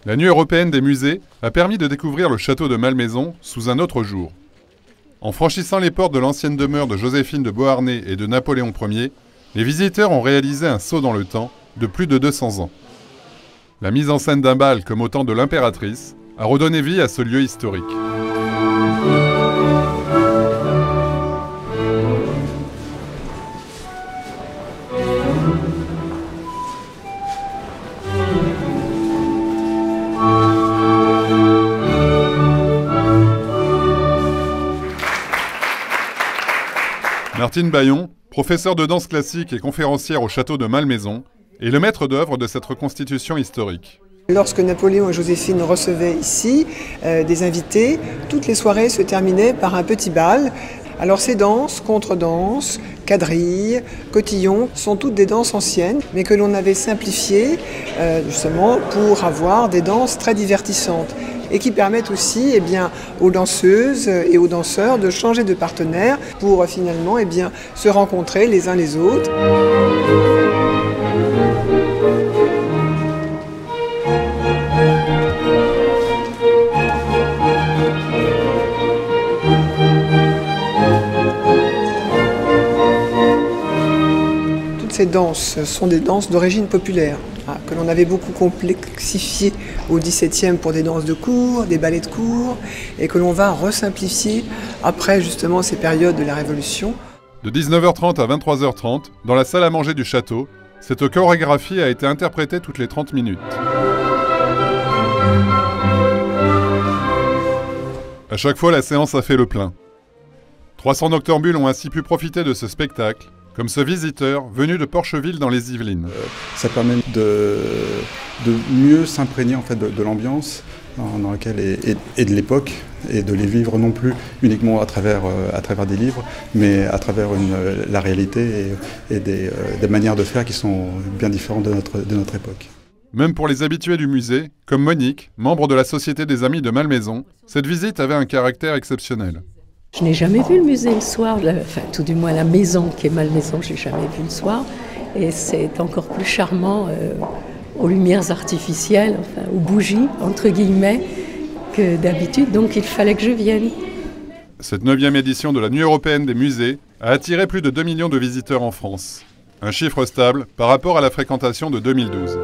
La Nuit européenne des musées a permis de découvrir le château de Malmaison sous un autre jour. En franchissant les portes de l'ancienne demeure de Joséphine de Beauharnais et de Napoléon Ier, les visiteurs ont réalisé un saut dans le temps de plus de 200 ans. La mise en scène d'un bal comme au temps de l'impératrice a redonné vie à ce lieu historique. Martine Bayon, professeure de danse classique et conférencière au château de Malmaison, est le maître d'œuvre de cette reconstitution historique. Lorsque Napoléon et Joséphine recevaient ici des invités, toutes les soirées se terminaient par un petit bal. Alors ces danses, contredanses, quadrilles, cotillons, sont toutes des danses anciennes, mais que l'on avait simplifiées justement pour avoir des danses très divertissantes et qui permettent aussi aux danseuses et aux danseurs de changer de partenaire pour finalement se rencontrer les uns les autres. Ces danses sont des danses d'origine populaire, que l'on avait beaucoup complexifiées au XVIIe pour des danses de cour, des ballets de cour, et que l'on va resimplifier après justement ces périodes de la Révolution. De 19h30 à 23h30, dans la salle à manger du château, cette chorégraphie a été interprétée toutes les 30 minutes. À chaque fois, la séance a fait le plein. 300 noctambules ont ainsi pu profiter de ce spectacle, comme ce visiteur venu de Porcheville dans les Yvelines. Ça permet de mieux s'imprégner en fait de l'ambiance dans laquelle et de l'époque, et de les vivre non plus uniquement à travers des livres, mais à travers la réalité et des manières de faire qui sont bien différentes de notre époque. Même pour les habitués du musée, comme Monique, membre de la Société des Amis de Malmaison, cette visite avait un caractère exceptionnel. Je n'ai jamais vu le musée le soir, tout du moins la maison qui est Malmaison, je n'ai jamais vu le soir. Et c'est encore plus charmant aux lumières artificielles, aux bougies, entre guillemets, que d'habitude. Donc il fallait que je vienne. Cette 9e édition de la Nuit européenne des musées a attiré plus de 2 millions de visiteurs en France. Un chiffre stable par rapport à la fréquentation de 2012.